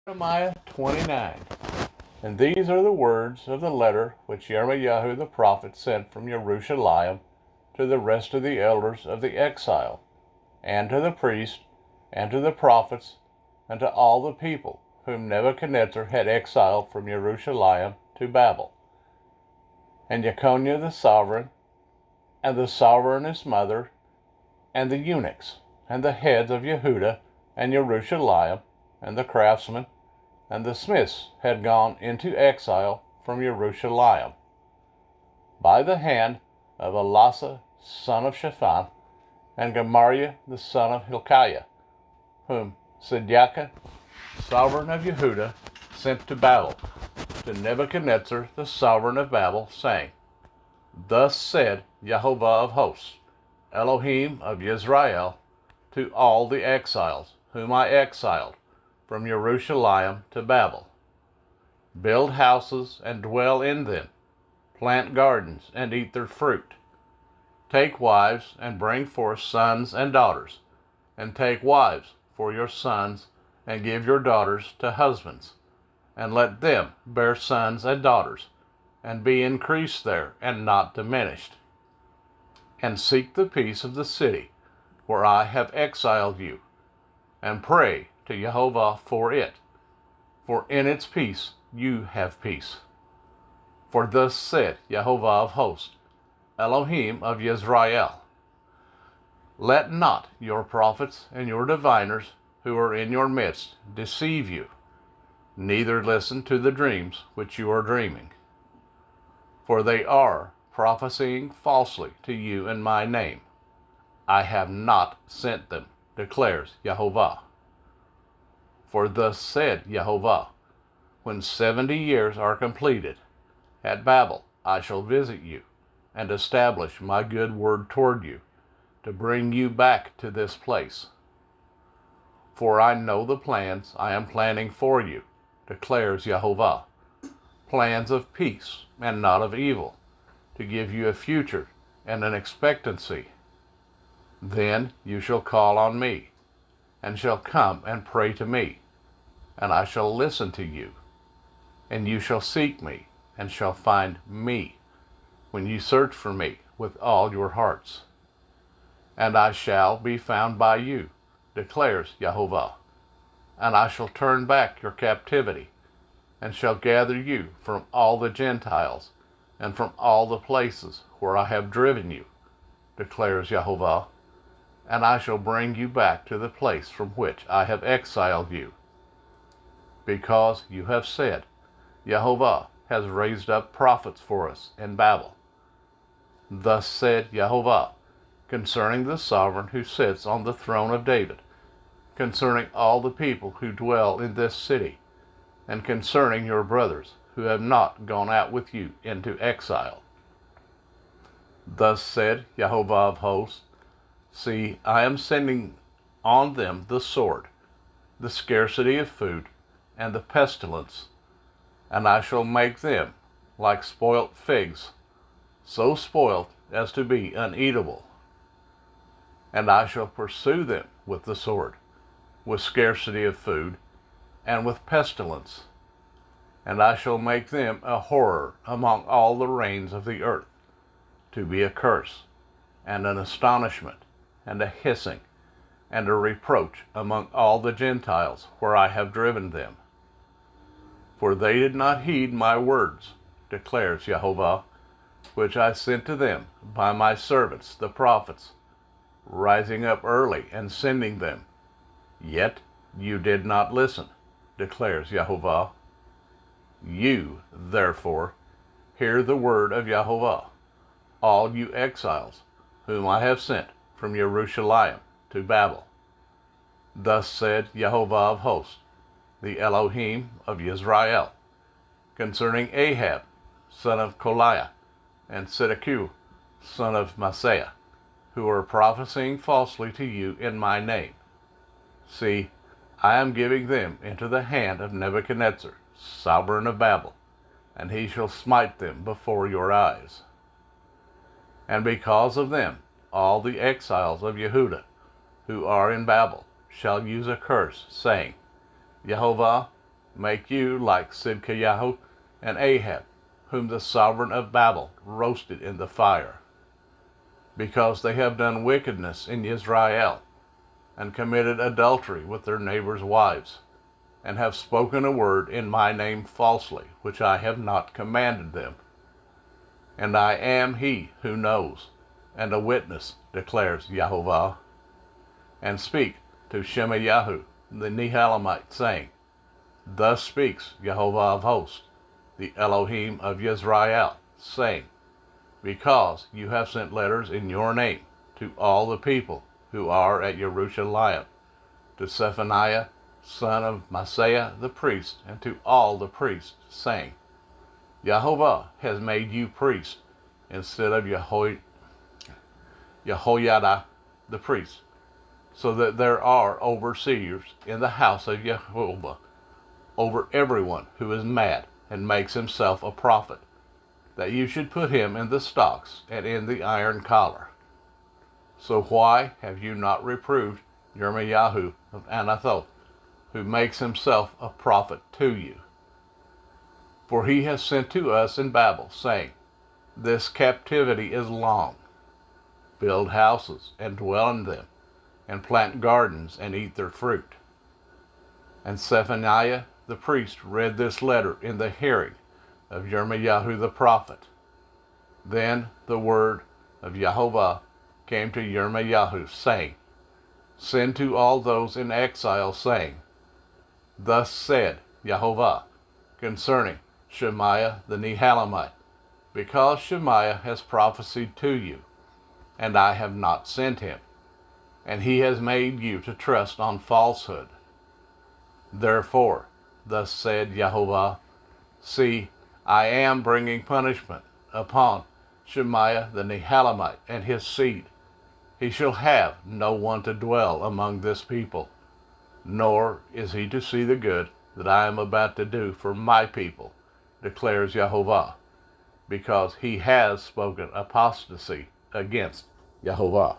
Jeremiah 29. And these are the words of the letter which Jeremiah the prophet sent from Jerusalem to the rest of the elders of the exile, and to the priests, and to the prophets, and to all the people whom Nebuchadnezzar had exiled from Jerusalem to Babel. And Jeconiah the sovereign, and the sovereign's mother, and the eunuchs, and the heads of Yehuda and Jerusalem, and the craftsmen, and the smiths had gone into exile from Jerusalem by the hand of Elasah son of Shaphan, and Gemariah the son of Hilkiah, whom Zedekiah, sovereign of Yehuda, sent to Babel, to Nebuchadnezzar the sovereign of Babel, saying, Thus said Jehovah of hosts, Elohim of Israel, to all the exiles whom I exiled from Jerusalem to Babel. Build houses and dwell in them, plant gardens and eat their fruit. Take wives and bring forth sons and daughters, and take wives for your sons, and give your daughters to husbands, and let them bear sons and daughters, and be increased there and not diminished. And seek the peace of the city where I have exiled you, and pray to Jehovah for it, for in its peace you have peace. For thus said Jehovah of hosts, Elohim of Israel, Let not your prophets and your diviners who are in your midst deceive you, neither listen to the dreams which you are dreaming. For they are prophesying falsely to you in my name. I have not sent them, declares Jehovah. For thus said Jehovah, when 70 years are completed, at Babel I shall visit you, and establish my good word toward you, to bring you back to this place. For I know the plans I am planning for you, declares Jehovah, plans of peace and not of evil, to give you a future and an expectancy. Then you shall call on me, and shall come and pray to me, and I shall listen to you. And you shall seek me, and shall find me, when you search for me with all your hearts. And I shall be found by you, declares Jehovah, and I shall turn back your captivity, and shall gather you from all the Gentiles, and from all the places where I have driven you, declares Jehovah, and I shall bring you back to the place from which I have exiled you. Because you have said, Jehovah has raised up prophets for us in Babel. Thus said Jehovah, concerning the sovereign who sits on the throne of David, concerning all the people who dwell in this city, and concerning your brothers who have not gone out with you into exile. Thus said Jehovah of hosts, See, I am sending on them the sword, the scarcity of food, and the pestilence, and I shall make them like spoilt figs, so spoilt as to be uneatable. And I shall pursue them with the sword, with scarcity of food, and with pestilence. And I shall make them a horror among all the reigns of the earth, to be a curse, and an astonishment, and a hissing, and a reproach among all the Gentiles where I have driven them. For they did not heed my words, declares Jehovah, which I sent to them by my servants the prophets, rising up early and sending them. Yet you did not listen, declares Jehovah. You, therefore, hear the word of Jehovah, all you exiles, whom I have sent from Jerusalem to Babel. Thus said Jehovah of hosts, the Elohim of Israel, concerning Ahab, son of Koliah, and Zedekiah, son of Maaseiah, who are prophesying falsely to you in my name. See, I am giving them into the hand of Nebuchadnezzar, sovereign of Babel, and he shall smite them before your eyes. And because of them, all the exiles of Yehuda, who are in Babel, shall use a curse, saying, Jehovah, make you like Sidkiyahu and Ahab, whom the sovereign of Babel roasted in the fire, because they have done wickedness in Israel, and committed adultery with their neighbors' wives, and have spoken a word in my name falsely, which I have not commanded them. And I am he who knows, and a witness, declares Yahovah. And speak to Shemayahu the Nehelamite, saying, Thus speaks Yahovah of hosts, the Elohim of Yisrael, saying, Because you have sent letters in your name to all the people who are at Jerusalem, to Zephaniah, son of Maaseiah the priest, and to all the priests, saying, Yahovah has made you priest instead of Jehoiada the priest, so that there are overseers in the house of Jehovah over everyone who is mad and makes himself a prophet, that you should put him in the stocks and in the iron collar. So why have you not reproved Yirmiyahu of Anathoth, who makes himself a prophet to you? For he has sent to us in Babel, saying, This captivity is long. Build houses and dwell in them, and plant gardens and eat their fruit. And Zephaniah the priest read this letter in the hearing of Yirmiyahu the prophet. Then the word of Yahovah came to Yirmiyahu, saying, Send to all those in exile, saying, Thus said Yahovah concerning Shemaiah the Nehelamite, because Shemaiah has prophesied to you, and I have not sent him, and he has made you to trust on falsehood. Therefore, thus said Yahovah, See, I am bringing punishment upon Shemaiah the Nehelamite and his seed. He shall have no one to dwell among this people, nor is he to see the good that I am about to do for my people, declares Yahovah, because he has spoken apostasy against Yahovah.